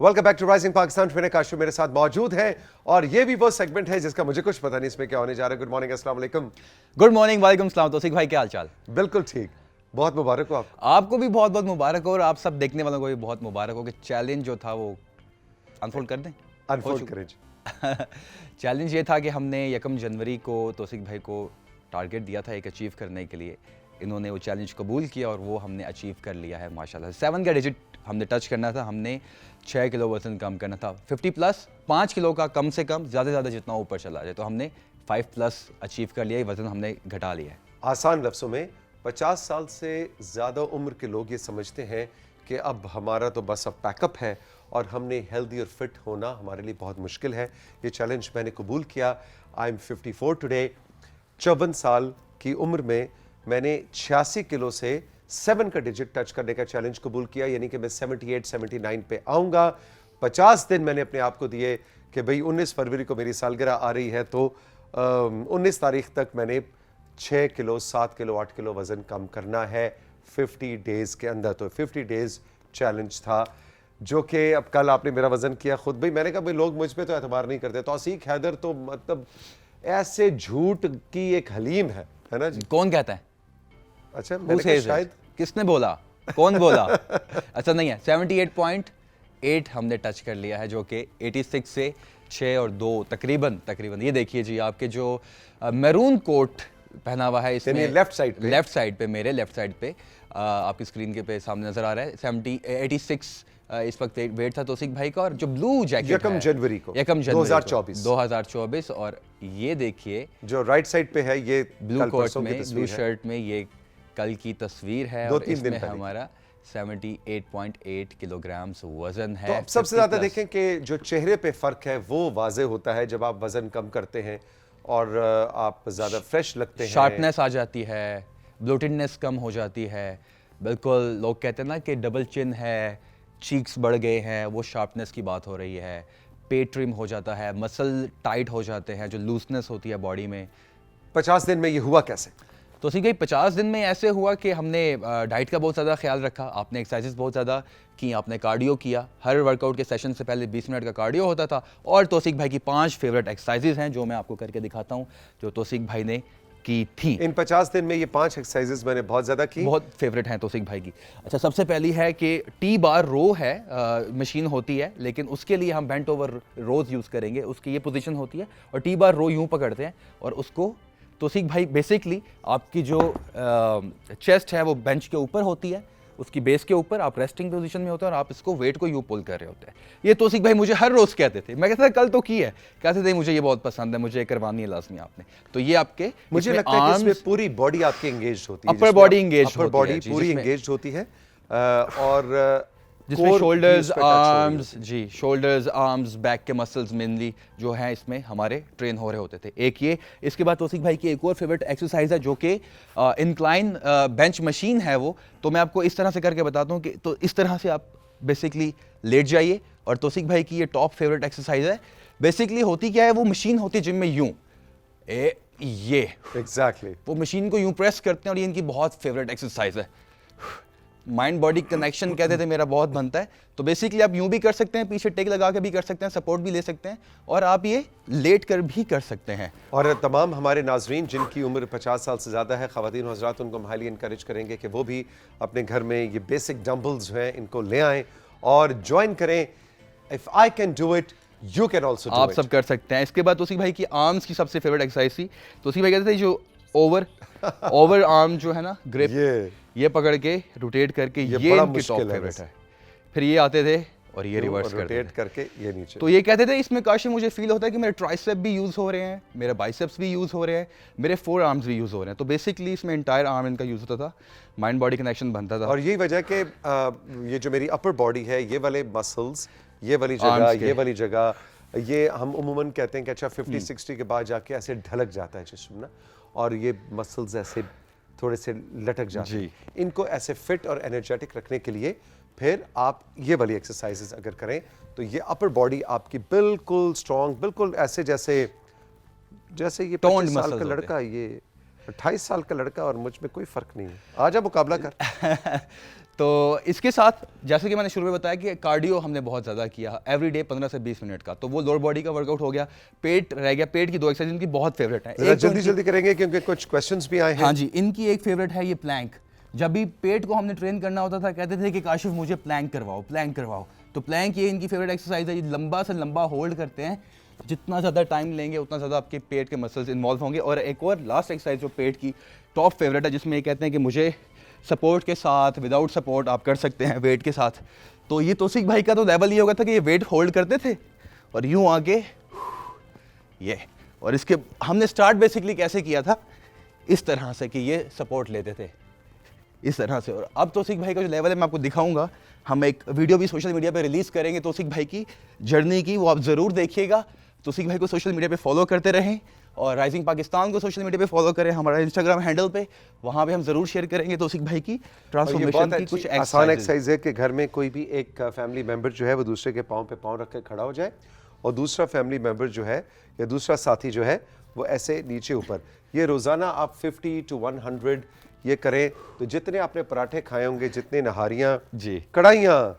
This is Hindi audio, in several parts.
Welcome back to rising Pakistan. फिर काशु मेरे साथ मौजूद है और ये भी वो सेगमेंट है जिसका मुझे कुछ पता नहीं इसमें क्या होने जा रहा है। गुड मॉर्निंग, अस्सलाम वालेकुम। गुड मॉर्निंग, वालेकुम सलाम। तौसीक भाई, क्या हाल चाल? बिल्कुल ठीक, बहुत मुबारक हो आपको। आपको भी बहुत बहुत मुबारक हो और आप सब देखने वालों को भी बहुत मुबारक हो कि चैलेंज जो था वो अनफोल्ड कर दें। अनफोल्ड करें। चैलेंज ये था कि हमने 1 जनवरी को तौसीक भाई को टारगेट दिया था एक अचीव करने के लिए। इन्होंने वो चैलेंज कबूल किया और वो हमने अचीव कर लिया है माशाल्लाह। 7 का डिजिट हमने टच करना था, हमने 6 किलो वजन कम करना था। 50 प्लस 5 किलो का कम से कम, ज़्यादा से ज़्यादा जितना ऊपर चला जाए, तो हमने 5 प्लस अचीव कर लिया, वजन हमने घटा लिया है। आसान लफ्ज़ों में 50 साल से ज़्यादा उम्र के लोग ये समझते हैं कि अब हमारा तो बस अब पैकअप है और हमने हेल्दी और फिट होना हमारे लिए बहुत मुश्किल है। ये चैलेंज मैंने कबूल किया। I am 54 today. 54 साल की उम्र में मैंने 86 किलो से 7 का डिजिट टच करने का चैलेंज कबूल किया, यानी कि मैं 78 79 पे आऊँगा। 50 दिन मैंने अपने आप को दिए कि भाई 19 फरवरी को मेरी सालगिरह आ रही है, तो 19 तारीख तक मैंने 6 किलो 7 किलो 8 किलो वज़न कम करना है 50 डेज़ के अंदर। तो 50 डेज़ चैलेंज था, जो कि अब कल आपने मेरा वज़न किया खुद। भाई मैंने कहा भाई लोग मुझ पे तो एतबार नहीं करते। तौसीक हैदर तो मतलब ऐसे झूठ की एक हलीम है ना जी। कौन कहता है? अच्छा, मैंने कहा शायद किसने बोला? कौन बोला? अच्छा नहीं है, 78.8 हमने टच कर लिया है, जो कि 86 से 6 और 2 तकरीबन। ये देखिए जी, आपके जो मैरून कोट पहना हुआ है इसमें लेफ्ट साइड पे मेरे लेफ्ट साइड पे आपकी स्क्रीन के पे सामने नजर आ रहा है। 86 इस वक्त वेट था तौसीक भाई का। और जो ब्लू जैकेट 1 जनवरी को 2024 और ये देखिए जो राइट साइड पे है, ये ब्लू कोट में, ब्लू शर्ट में, ये कल की तस्वीर है और इसमें हमारा 78.8 किलोग्राम वजन है। तो अब सबसे ज्यादा देखें कि जो चेहरे पे फर्क है वो वाजे होता है जब आप वजन कम करते हैं और आप ज्यादा फ्रेश लगते हैं। शार्पनेस आ जाती है, ब्लोटेडनेस कम हो जाती है। बिल्कुल, लोग कहते हैं ना कि डबल चिन है, चीक्स बढ़ गए हैं, वो शार्पनेस की बात हो रही है। पेट ट्रिम हो जाता है, मसल टाइट हो जाते हैं, जो लूजनेस होती है बॉडी में। 50 दिन में ये हुआ कैसे? तो सी गई 50 दिन में ऐसे हुआ कि हमने डाइट का बहुत ज़्यादा ख्याल रखा, आपने एक्सरसाइजेस बहुत ज़्यादा की, आपने कार्डियो किया। हर वर्कआउट के सेशन से पहले 20 मिनट का कार्डियो होता था। और तौसीक भाई की 5 फेवरेट एक्सरसाइजेस हैं जो मैं आपको करके दिखाता हूँ, जो तौसीक भाई ने की थी। इन 50 दिन में ये 5 एक्सरसाइजेस मैंने बहुत ज़्यादा की, बहुत फेवरेट हैं तौसीक भाई की। अच्छा, सबसे पहली है कि टी बार रो है, मशीन होती है, लेकिन उसके लिए हम बेंट ओवर रोज यूज़ करेंगे। उसकी ये पोजीशन होती है और टी बार रो यूँ पकड़ते हैं और उसको तौसीक भाई बेसिकली आपकी जो चेस्ट है वो बेंच के ऊपर होती है, उसकी बेस के ऊपर आप रेस्टिंग पोजीशन में होते हैं और आप इसको वेट को यूँ पुल कर रहे होते हैं। ये तौसीक भाई मुझे हर रोज़ कहते थे। मैं कहता था कल तो की है, कहते थे मुझे ये बहुत पसंद है, मुझे करवानी है लाजमी आपने। तो ये आपके, मुझे लगता है कि इसमें पूरी बॉडी आपकी एंगेज होती है, अपर बॉडी एंगेज पूरी एंगेज होती है और जिसमें शोल्डर्स, आर्म्स, जी शोल्डर्स, आर्म्स, बैक के मसल्स मेनली जो हैं इसमें हमारे ट्रेन हो रहे होते थे। एक ये, इसके बाद तौसीक भाई की एक और फेवरेट एक्सरसाइज है जो कि इंक्लाइन बेंच मशीन है वो। तो मैं आपको इस तरह से करके बताता हूँ कि तो इस तरह से आप बेसिकली लेट जाइए। और तौसीक भाई की ये टॉप फेवरेट एक्सरसाइज है। बेसिकली होती क्या है, वो मशीन होती है जिम में यूँ ये एग्जैक्टली वो मशीन को यूँ प्रेस करते हैं और ये इनकी बहुत फेवरेट एक्सरसाइज है। माइंड बॉडी कनेक्शन कहते थे मेरा बहुत बनता है। तो बेसिकली आप यूं भी कर सकते हैं, पीछे टेक लगा के भी कर सकते हैं, सपोर्ट भी ले सकते हैं, और आप ये लेट कर भी कर सकते हैं। और तमाम हमारे नाजरीन जिनकी उम्र 50 साल से ज़्यादा है, ख़वातीन और हज़रात, उनको हम हाईली इंकरेज करेंगे कि वो भी अपने घर में ये बेसिक डंबल्स जो हैं इनको ले आएँ और ज्वाइन करें। If I can do it, you can also do it. आप सब कर सकते हैं। इसके बाद तौसीक भाई की आर्म्स की सबसे फेवरेट एक्सरसाइज थी। तौसीक भाई कहते थे जो ओवर आर्म जो है ना, ग्रिप, ये पकड़ के रोटेट करके, ये इनकी टॉप फेवरेट है। फिर ये आते थे और ये रिवर्स करके ये नीचे। तो ये कहते थे इसमें काश मुझे फील होता है कि मेरे ट्राइसेप भी यूज़ हो रहे हैं, मेरे बाइसेप्स भी यूज़ हो रहे हैं, मेरे 4 आर्म्स भी यूज़ हो रहे हैं। तो बेसिकली इसमें इंटायर आर्म इनका यूज़ होता था, माइंड बॉडी कनेक्शन बनता था। और यही वजह कि ये जो मेरी अपर बॉडी है, ये वाले मसल्स, ये वाली जगह, ये हम उमूमन कहते हैं कि अच्छा 50-60 के बाद जाके ऐसे ढलक जाता है जिस्म ना, और ये मसल्स ऐसे थोड़े से लटक जाते हैं। इनको ऐसे फिट और एनर्जेटिक रखने के लिए फिर आप ये वाली एक्सरसाइजेस अगर करें तो ये अपर बॉडी आपकी बिल्कुल स्ट्रॉन्ग, बिल्कुल ऐसे जैसे ये 25 साल का लड़का, ये 28 साल का लड़का, और मुझ में कोई फर्क नहीं है। आजा मुकाबला कर। तो इसके साथ जैसे कि मैंने शुरू में बताया कि कार्डियो हमने बहुत ज़्यादा किया एवरीडे 15 से 20 मिनट का, तो वो लोअर बॉडी का वर्कआउट हो गया। पेट रह गया, पेट की 2 एक्सरसाइज इनकी बहुत फेवरेट है। जरा जल्दी जल्दी करेंगे क्योंकि कुछ क्वेश्चंस भी आए हैं। हाँ जी, इनकी एक फेवरेट है ये प्लैंक। जब भी पेट को हमने ट्रेन करना होता था कहते थे कि काशिफ मुझे प्लैंक करवाओ, प्लैंक करवाओ। तो प्लैंक ये इनकी फेवरेट एक्सरसाइज है। ये लंबा से लंबा होल्ड करते हैं, जितना ज़्यादा टाइम लेंगे उतना ज़्यादा आपके पेट के मसल्स इन्वॉल्व होंगे। और एक और लास्ट एक्सरसाइज जो पेट की टॉप फेवरेट है, जिसमें ये कहते हैं कि मुझे सपोर्ट के साथ, विदाउट सपोर्ट आप कर सकते हैं वेट के साथ। तो ये तौसीक भाई का तो लेवल ये होगा था कि ये वेट होल्ड करते थे और यूँ आगे ये, और इसके हमने स्टार्ट बेसिकली कैसे किया था, इस तरह से कि ये सपोर्ट लेते थे इस तरह से। और अब तौसीक भाई का जो लेवल है मैं आपको दिखाऊंगा। हम एक वीडियो भी सोशल मीडिया पे रिलीज़ करेंगे तौसीक भाई की जर्नी की, वो आप ज़रूर देखिएगा। तौसीक भाई को सोशल मीडिया पे फॉलो करते रहें और राइजिंग पाकिस्तान को सोशल मीडिया पे फॉलो करें, हमारा इंस्टाग्राम हैंडल पे, वहाँ पे हम ज़रूर शेयर करेंगे तौसीक भाई की ट्रांसफॉर्मेशन की कुछ आसान एक्सरसाइज है कि घर में कोई भी एक फैमिली मेंबर जो है वो दूसरे के पाँव पे पाँव रख के खड़ा हो जाए और दूसरा फैमिली मेंबर जो है या दूसरा साथी जो है वो ऐसे नीचे ऊपर। ये रोज़ाना आप 50 to 100 ये करें तो जितने आपने पराठे खाए होंगे, जितने नहारियाँ जी, कढ़ाइयाँ,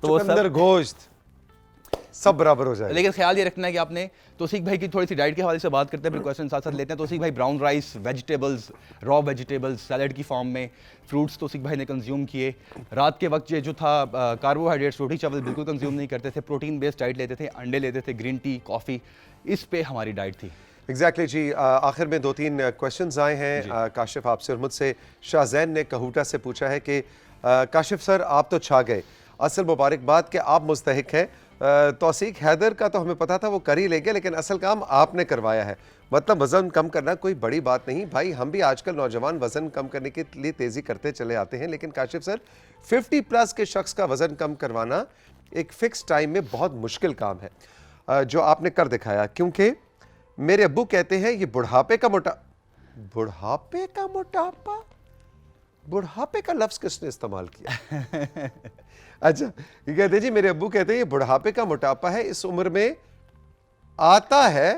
तो वो चुकंदर, गोश्त, सब बराबर हो जाए। लेकिन ख्याल ये रखना है कि आपने तौसीक भाई की थोड़ी सी डाइट के हवाले से बात करते हैं, फिर क्वेश्चन साथ साथ लेते हैं। तौसीक भाई brown rice, vegetables, raw vegetables, salad की फॉर्म में, फ्रूट्स तौसीक भाई ने कंज्यूम किए। रात के वक्त ये जो था कार्बोहाइड्रेट्स, रोटी चावल बिल्कुल कंज्यूम नहीं करते थे, प्रोटीन बेस्ड डाइट लेते थे, अंडे लेते थे, ग्रीन टी, कॉफ़ी, इस पे हमारी डाइट थी। एग्जैक्टली जी। आखिर में 2-3 क्वेश्चंस आए हैं काशिफ आपसे और मुझसे। शाहजैन ने कहूटा से पूछा है कि काशिफ सर आप तो छा गए, असल मुबारकबाद कि आप मुस्तहिक हैं। तौसीक हैदर का तो हमें पता था वो कर ही लेंगे, लेकिन असल काम आपने करवाया है। मतलब वज़न कम करना कोई बड़ी बात नहीं भाई, हम भी आजकल नौजवान वज़न कम करने के लिए तेज़ी करते चले आते हैं, लेकिन काशिफ सर 50+ के शख्स का वज़न कम करवाना एक फ़िक्स टाइम में बहुत मुश्किल काम है जो आपने कर दिखाया। क्योंकि मेरे अब्बू कहते हैं ये बुढ़ापे का मोटापा, बुढ़ापे का लफ्ज़ किसने इस्तेमाल किया? अच्छा, ये कहते हैं जी, मेरे अब्बू कहते हैं ये बुढ़ापे का मोटापा है, इस उम्र में आता है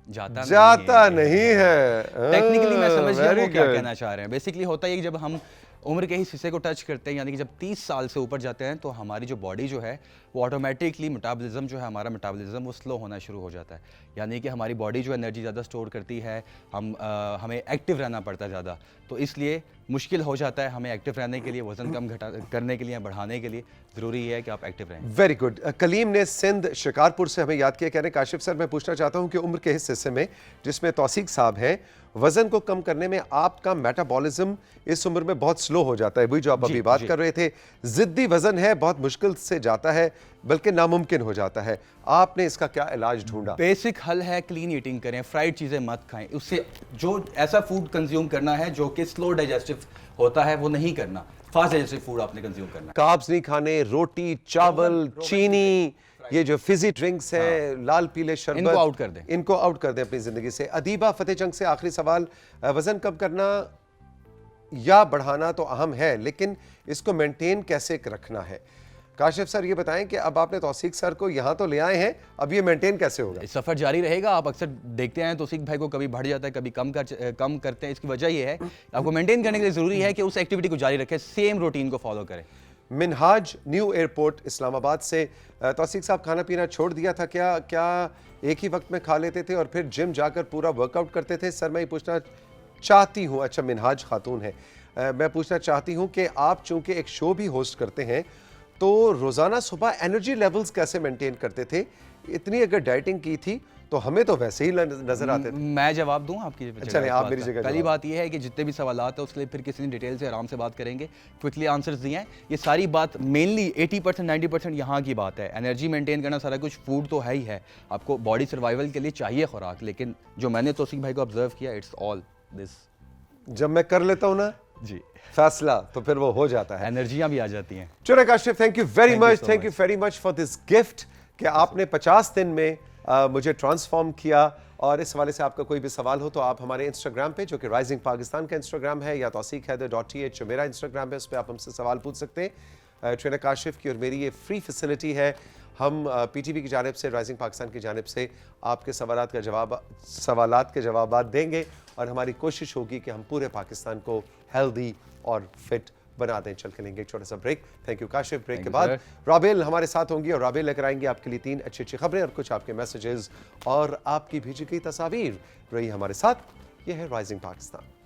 जाता नहीं है। टेक्निकली मैं समझ गया वो क्या कहना चाह रहे हैं। बेसिकली होता है कि जब हम उम्र के इस हिस्से को टच करते हैं, यानी कि जब 30 साल से ऊपर जाते हैं, तो हमारी जो बॉडी जो है वो ऑटोमेटिकली मेटाबॉलिज्म जो है, हमारा मेटाबॉलिज्म वो स्लो होना शुरू हो जाता है। यानी कि हमारी बॉडी जो एनर्जी ज़्यादा स्टोर करती है, हमें एक्टिव रहना पड़ता है ज़्यादा, तो इसलिए मुश्किल हो जाता है हमें एक्टिव रहने के लिए, वज़न कम करने के लिए या बढ़ाने के लिए ज़रूरी है कि आप एक्टिव रहें। Very good. कलीम ने सिंध शिकारपुर से हमें याद किया, कह रहे काशिफ सर मैं पूछना चाहता हूं कि उम्र के इस हिस्से में जिसमें तौसीक साहब हैं, वजन को कम करने में आपका मेटाबॉलिज्म इस उम्र में बहुत स्लो हो जाता है। वही जो आप अभी बात कर रहे थे, जिद्दी वजन है, बहुत मुश्किल से जाता है, बल्कि नामुमकिन हो जाता है। आपने इसका क्या इलाज ढूंढा? बेसिक हल है क्लीन ईटिंग करें, फ्राइड चीज़ें मत खाएं। उससे जो ऐसा फूड कंज्यूम करना है जो कि स्लो डाइजेस्टिव होता है वो नहीं करना, फास्ट डाइजेस्टिव फूड आपने कंज्यूम करना। कार्ब्स नहीं खाने, रोटी, चावल, चीनी, ये जो फिजी ड्रिंक्स हैं, लाल पीले शरबत, इनको आउट कर दें, इनको आउट कर दें अपनी जिंदगी से। अदीबा फतेह जंग से आखिरी सवाल, वजन कम करना या बढ़ाना तो अहम है, लेकिन इसको मेंटेन कैसे रखना है? काशिफ सर ये बताएं कि अब आपने तौसीक सर को यहाँ तो ले आए हैं, अब ये मेंटेन कैसे होगा? सफ़र जारी रहेगा। आप अक्सर देखते हैं तौसीक भाई को कभी बढ़ जाता है, कभी कम करते हैं। इसकी वजह ये है आपको मेंटेन करने के लिए ज़रूरी है कि उस एक्टिविटी को जारी रखें, सेम रूटीन को फॉलो करें। मिनहाज न्यू एयरपोर्ट इस्लामाबाद से, तौसीक साहब खाना पीना छोड़ दिया था क्या एक ही वक्त में खा लेते थे और फिर जिम जाकर पूरा वर्कआउट करते थे? सर मैं ये पूछना चाहती हूँ, अच्छा मिनहाज खातून है, मैं पूछना चाहती हूँ कि आप चूंकि एक शो भी होस्ट करते हैं तो रोज़ाना सुबह एनर्जी लेवल्स कैसे मेंटेन करते थे? इतनी अगर डाइटिंग की थी तो हमें तो वैसे ही नजर आते थे। मैं जवाब दूं आपकी? चलिए आप मेरी जगह। पहली बात यह है कि जितने भी सवालात है उसके लिए फिर किसी ने डिटेल से आराम से बात करेंगे, क्विकली आंसर्स दिए हैं। ये सारी बात मेनली 80% 90% यहाँ की बात है। एनर्जी मेंटेन करना सारा कुछ फूड तो है ही है, आपको बॉडी सर्वाइवल के लिए चाहिए खुराक, लेकिन जो मैंने तौसीक भाई को ऑब्जर्व किया, इट्स ऑल दिस। जब मैं कर लेता हूँ ना जी फैसला तो फिर वो हो जाता है, एनर्जियाँ भी आ जाती हैं। चलो Kashif, thank you very much, thank you very much for this gift कि आपने 50 दिन में मुझे ट्रांसफॉर्म किया। और इस हवाले से आपका कोई भी सवाल हो तो आप हमारे इंस्टाग्राम पे, जो कि राइजिंग पाकिस्तान का इंस्टाग्राम है, या tauseekhaider.th जो मेरा इंस्टाग्राम है, उस पर आप हमसे सवाल पूछ सकते हैं। ट्रेनर काशिफ की और मेरी ये फ्री फैसिलिटी है। हम पीटीवी की जानिब से, राइजिंग पाकिस्तान की जानिब से आपके सवालात के जवाब देंगे और हमारी कोशिश होगी कि हम पूरे पाकिस्तान को हेल्दी और फिट बना दें। चल के लेंगे एक छोटा सा break. Thank you Kashif. Break Thank के you, बाद sir. राबेल हमारे साथ होंगी और राबेल लेकर आएंगे आपके लिए 3 अच्छी अच्छी खबरें और कुछ आपके मैसेजेस और आपकी भेजी गई तस्वीर। रही हमारे साथ। यह है राइजिंग पाकिस्तान।